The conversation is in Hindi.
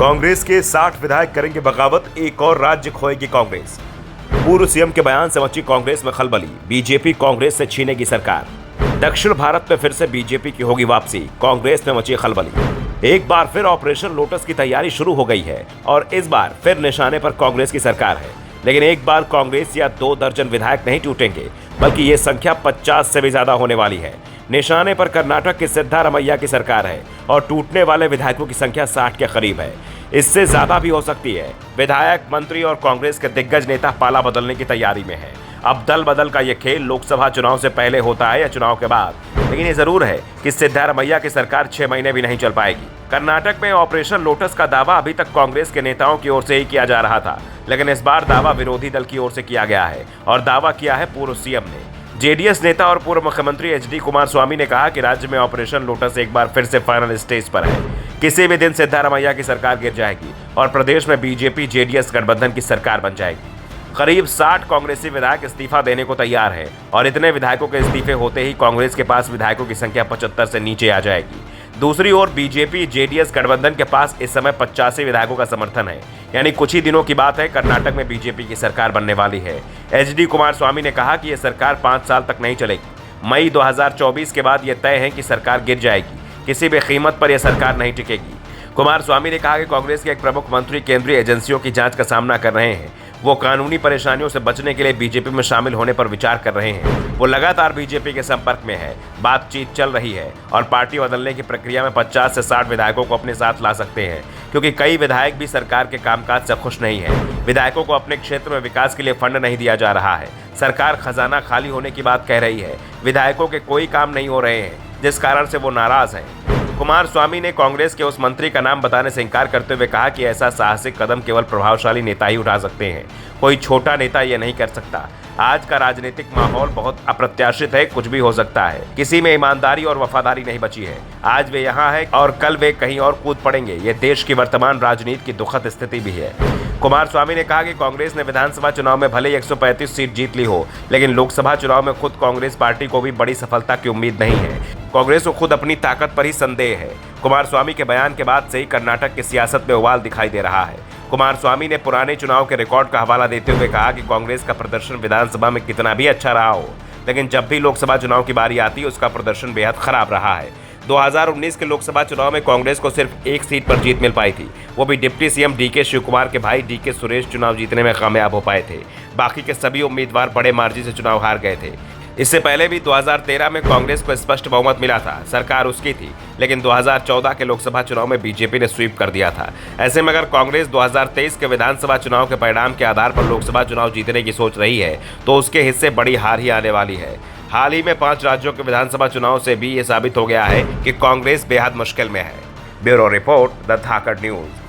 कांग्रेस के 60 विधायक करेंगे बगावत, एक और राज्य खोएगी कांग्रेस। पूर्व सीएम के बयान से मची कांग्रेस में खलबली, बीजेपी कांग्रेस से छीनेगी सरकार। दक्षिण भारत में फिर से बीजेपी की होगी वापसी, कांग्रेस में मची खलबली। एक बार फिर ऑपरेशन लोटस की तैयारी शुरू हो गई है और इस बार फिर निशाने पर कांग्रेस की सरकार है। लेकिन एक बार कांग्रेस या 2 दर्जन विधायक नहीं टूटेंगे, बल्कि ये संख्या 50 से भी ज्यादा होने वाली है। निशाने पर कर्नाटक की सिद्धारमैया की सरकार है और टूटने वाले विधायकों की संख्या 60 के करीब है। इससे ज्यादा भी हो सकती है। विधायक, मंत्री और कांग्रेस के दिग्गज नेता पाला बदलने की तैयारी में है। अब दल बदल का यह खेल लोकसभा चुनाव से पहले होता है या चुनाव के बाद, लेकिन ये जरूर है कि सिद्धारमैया की सरकार 6 महीने भी नहीं चल पाएगी। कर्नाटक में ऑपरेशन लोटस का दावा अभी तक कांग्रेस के नेताओं की ओर से ही किया जा रहा था, लेकिन इस बार दावा विरोधी दल की ओर से किया गया है और दावा किया है पूर्व सीएम ने। जेडीएस नेता और पूर्व मुख्यमंत्री एचडी कुमारस्वामी ने कहा कि राज्य में ऑपरेशन लोटस एक बार फिर से फाइनल स्टेज पर है। किसी भी दिन सिद्धारमैया की सरकार गिर जाएगी और प्रदेश में बीजेपी जेडीएस गठबंधन की सरकार बन जाएगी। करीब 60 कांग्रेसी विधायक इस्तीफा देने को तैयार है और इतने विधायकों के इस्तीफे होते ही कांग्रेस के पास विधायकों की संख्या 75 से नीचे आ जाएगी। दूसरी ओर बीजेपी जेडीएस गठबंधन के पास इस समय 85 विधायकों का समर्थन है, यानी कुछ ही दिनों की बात है कर्नाटक में बीजेपी की सरकार बनने वाली है। एचडी कुमारस्वामी ने कहा कि यह सरकार 5 साल तक नहीं चलेगी। मई 2024 के बाद यह तय है कि सरकार गिर जाएगी, किसी भी कीमत पर यह सरकार नहीं टिकेगी। कुमारस्वामी ने कहा कि कांग्रेस के एक प्रमुख मंत्री केंद्रीय एजेंसियों की जांच का सामना कर रहे हैं। वो कानूनी परेशानियों से बचने के लिए बीजेपी में शामिल होने पर विचार कर रहे हैं। वो लगातार बीजेपी के संपर्क में है, बातचीत चल रही है और पार्टी बदलने की प्रक्रिया में 50 से 60 विधायकों को अपने साथ ला सकते हैं, क्योंकि कई विधायक भी सरकार के कामकाज से खुश नहीं है। विधायकों को अपने क्षेत्र में विकास के लिए फंड नहीं दिया जा रहा है। सरकार खजाना खाली होने की बात कह रही है। विधायकों के कोई काम नहीं हो रहे हैं, जिस कारण से वो नाराज हैं। कुमारस्वामी ने कांग्रेस के उस मंत्री का नाम बताने से इनकार करते हुए कहा कि ऐसा साहसिक कदम केवल प्रभावशाली नेता ही उठा सकते हैं, कोई छोटा नेता ये नहीं कर सकता। आज का राजनीतिक माहौल बहुत अप्रत्याशित है, कुछ भी हो सकता है। किसी में ईमानदारी और वफादारी नहीं बची है। आज वे यहाँ है और कल वे कहीं और कूद पड़ेंगे। ये देश की वर्तमान राजनीति की दुखद स्थिति भी है। कुमारस्वामी ने कहा कि कांग्रेस ने विधानसभा चुनाव में भले ही 135 सीट जीत ली हो, लेकिन लोकसभा चुनाव में खुद कांग्रेस पार्टी को भी बड़ी सफलता की उम्मीद नहीं है। कांग्रेस को खुद अपनी ताकत पर ही संदेह है। कुमारस्वामी के बयान के बाद से ही कर्नाटक की सियासत में उबाल दिखाई दे रहा है। कुमारस्वामी ने पुराने चुनाव के रिकॉर्ड का हवाला देते हुए कहा कि कांग्रेस का प्रदर्शन विधानसभा में कितना भी अच्छा रहा हो, लेकिन जब भी लोकसभा चुनाव की बारी आती है उसका प्रदर्शन बेहद खराब रहा है। 2019 के लोकसभा चुनाव में कांग्रेस को सिर्फ 1 सीट पर जीत मिल पाई थी, वो भी डिप्टी सीएम डीके शिवकुमार के भाई डीके सुरेश चुनाव जीतने में कामयाब हो पाए थे। बाकी के सभी उम्मीदवार बड़े मार्जिन से चुनाव हार गए थे। इससे पहले भी 2013 में कांग्रेस को स्पष्ट बहुमत मिला था, सरकार उसकी थी, लेकिन 2014 के लोकसभा चुनाव में बीजेपी ने स्वीप कर दिया था। ऐसे में अगर कांग्रेस 2023 के विधानसभा चुनाव के परिणाम के आधार पर लोकसभा चुनाव जीतने की सोच रही है तो उसके हिस्से बड़ी हार ही आने वाली है। हाल ही में 5 राज्यों के विधानसभा चुनाव से भी ये साबित हो गया है कि कांग्रेस बेहद मुश्किल में है। Bureau report, the Dhakad news.